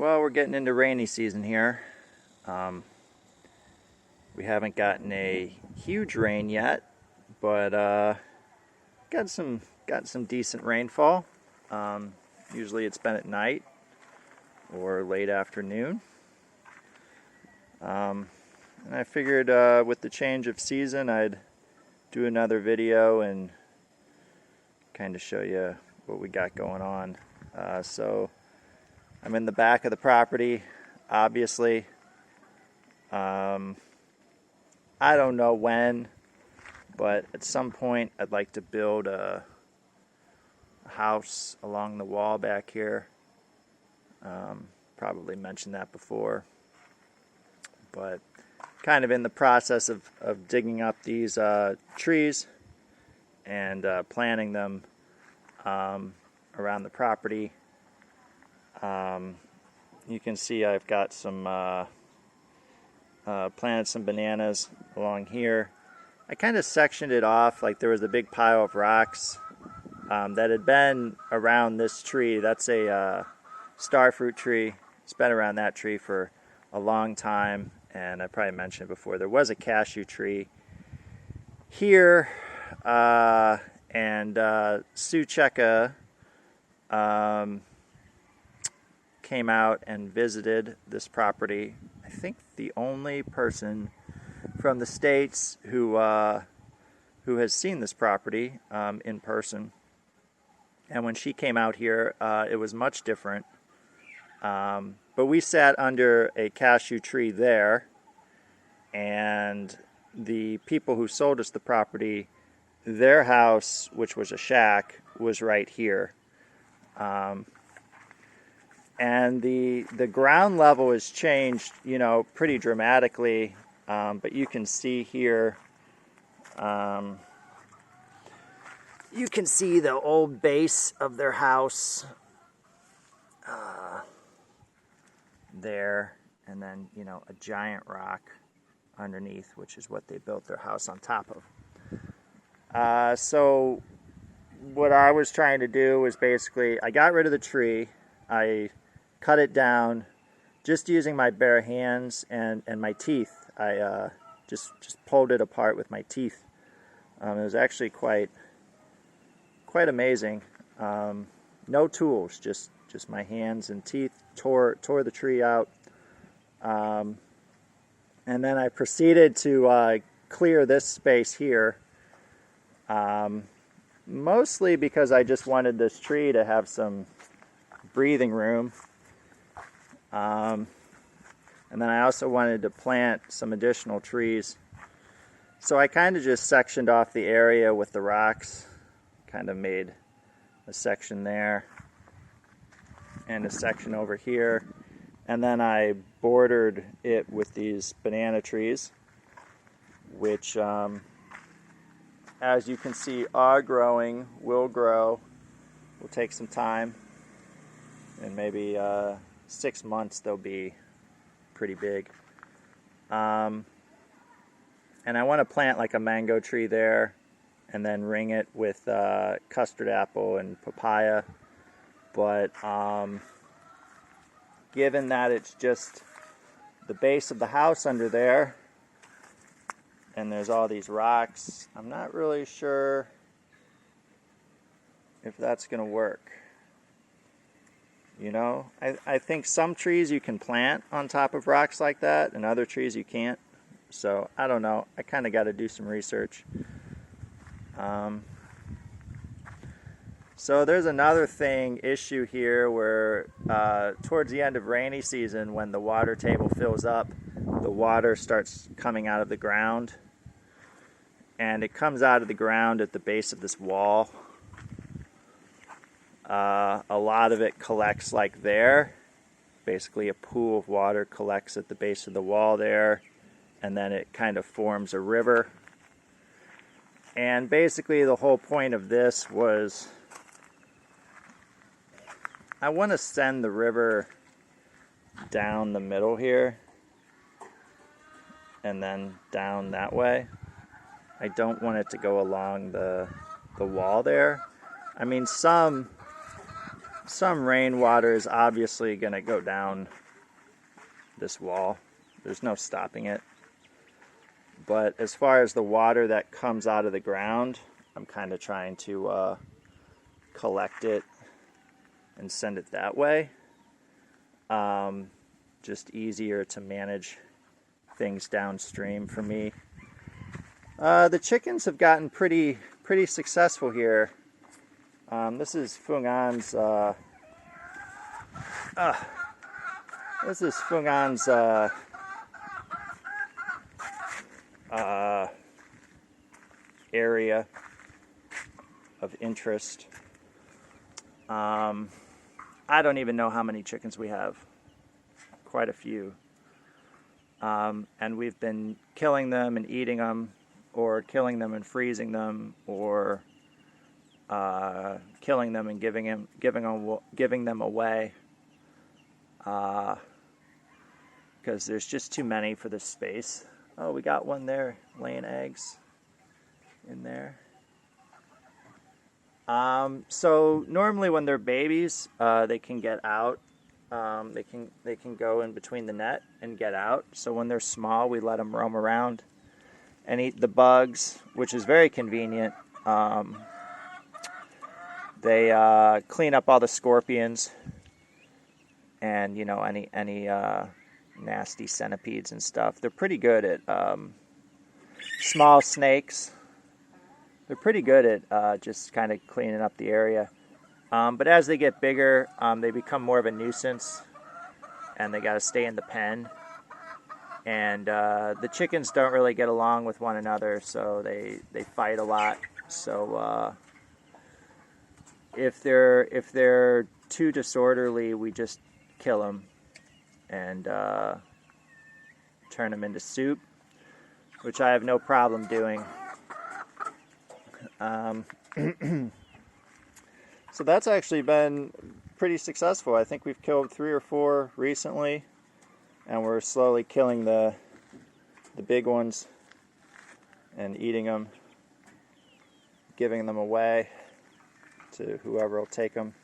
Well, we're getting into rainy season here. We haven't gotten a huge rain yet, but got some decent rainfall. Usually it's been at night or late afternoon. And I figured with the change of season, I'd do another video and kind of show you what we got going on. So I'm in the back of the property, obviously. I don't know when, but at some point I'd like to build a house along the wall back here. Probably mentioned that before, but kind of in the process of digging up these trees and planting them around the property. You can see I've got some planted some bananas along here. I kind of sectioned it off, like there was a big pile of rocks that had been around this tree. That's a starfruit tree. It's been around that tree for a long time, and I probably mentioned it before. There was a cashew tree here, and Sue Cheka came out and visited this property. I think the only person from the States who has seen this property in person. And when she came out here, it was much different. But we sat under a cashew tree there, and the people who sold us the property, their house, which was a shack, was right here. And the ground level has changed, pretty dramatically. But you can see here, you can see the old base of their house there, and then, a giant rock underneath, which is what they built their house on top of. So what I was trying to do was basically, I got rid of the tree. I cut it down just using my bare hands and my teeth. I just pulled it apart with my teeth. It was actually quite amazing. No tools, just my hands and teeth. Tore the tree out, and then I proceeded to clear this space here. Mostly because I just wanted this tree to have some breathing room. And then I also wanted to plant some additional trees. So I kind of just sectioned off the area with the rocks, kind of made a section there and a section over here. And then I bordered it with these banana trees, which, as you can see, are growing, will grow, will take some time, and maybe 6 months they'll be pretty big. And I want to plant like a mango tree there and then ring it with custard apple and papaya. But given that it's just the base of the house under there and there's all these rocks, I'm not really sure if that's going to work. I think some trees you can plant on top of rocks like that, and other trees you can't. So, I don't know. I kind of got to do some research. So there's another issue here where towards the end of rainy season, when the water table fills up, the water starts coming out of the ground. And it comes out of the ground at the base of this wall. A lot of it collects like there. Basically a pool of water collects at the base of the wall there, and then it kind of forms a river. And basically the whole point of this was, I want to send the river down the middle here and then down that way. I don't want it to go along the wall there. I mean, some some rainwater is obviously going to go down this wall. There's no stopping it. But as far as the water that comes out of the ground, I'm kind of trying to collect it and send it that way. Just easier to manage things downstream for me. The chickens have gotten pretty successful here. This is Fung An's area of interest. I don't even know how many chickens we have. Quite a few. And we've been killing them and eating them, or killing them and freezing them, or killing them and giving them away, because there's just too many for this space. Oh, we got one there laying eggs in there. So normally when they're babies, they can get out. They can go in between the net and get out. So when they're small, we let them roam around and eat the bugs, which is very convenient. They clean up all the scorpions and, you know, any nasty centipedes and stuff. They're pretty good at small snakes. They're pretty good at just kind of cleaning up the area. But as they get bigger, they become more of a nuisance, and they got to stay in the pen. And the chickens don't really get along with one another, so they fight a lot. So if they're too disorderly, we just kill them and turn them into soup, which I have no problem doing. So that's actually been pretty successful. I think we've killed 3 or 4 recently, and we're slowly killing the big ones and eating them, giving them away to whoever will take them.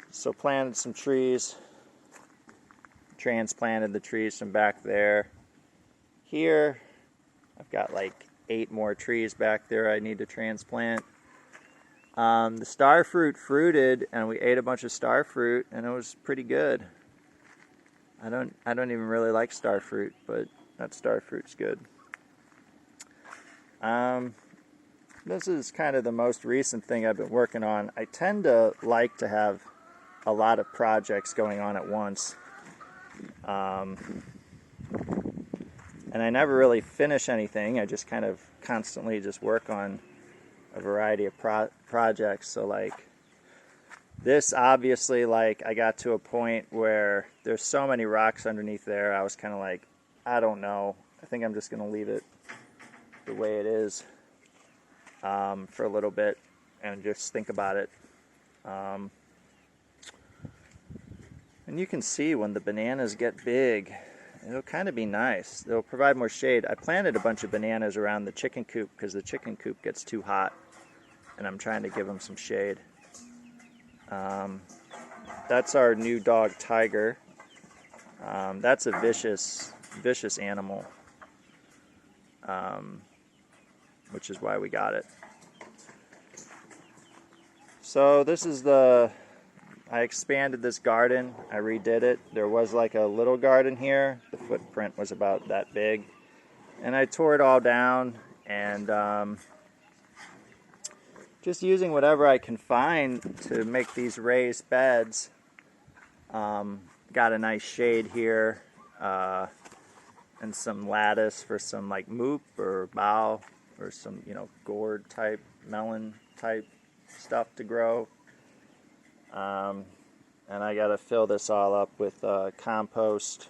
So planted some trees, transplanted the trees from back there. Here, I've got like 8 more trees back there I need to transplant. The star fruit fruited, and we ate a bunch of star fruit, and it was pretty good. I don't even really like star fruit, but that star fruit's good. This is kind of the most recent thing I've been working on. I tend to like to have a lot of projects going on at once. And I never really finish anything. I just kind of constantly just work on a variety of projects. So like this, obviously, like I got to a point where there's so many rocks underneath there, I was kind of like, I don't know, I think I'm just going to leave it the way it is for a little bit and just think about it. And you can see when the bananas get big, it'll kind of be nice. They'll provide more shade. I planted a bunch of bananas around the chicken coop because the chicken coop gets too hot, and I'm trying to give them some shade. That's our new dog, Tiger. That's a vicious animal, which is why we got it. So this is I expanded this garden. I redid it. There was like a little garden here. The footprint was about that big. And I tore it all down and just using whatever I can find to make these raised beds. Got a nice shade here and some lattice for some like moop or bough or some, you know, gourd type, melon type stuff to grow. And I got to fill this all up with compost.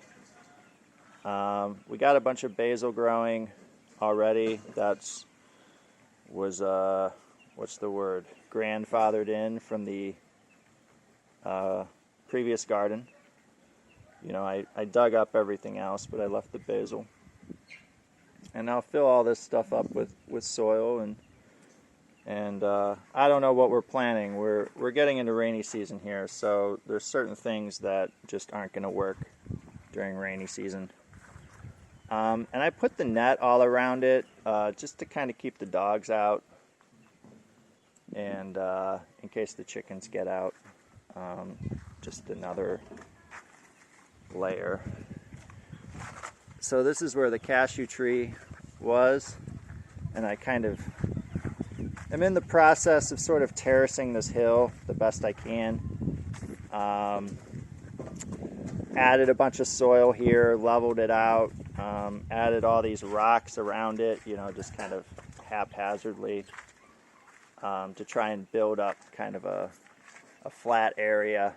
We got a bunch of basil growing already. That's was what's the word? Grandfathered in from the previous garden. You know, I dug up everything else, but I left the basil. And I'll fill all this stuff up with soil And I don't know what we're planning. We're getting into rainy season here, so there's certain things that just aren't going to work during rainy season. And I put the net all around it just to kind of keep the dogs out, and in case the chickens get out. Just another layer. So this is where the cashew tree was, and I kind of am in the process of sort of terracing this hill the best I can. Added a bunch of soil here, leveled it out, added all these rocks around it, you know, just kind of haphazardly, to try and build up kind of a flat area.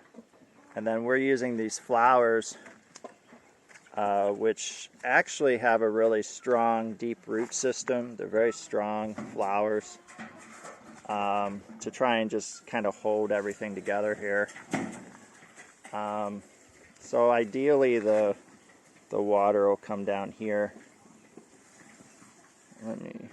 And then we're using these flowers, which actually have a really strong, deep root system. They're very strong flowers, to try and just kind of hold everything together here. So ideally the water will come down here. Let me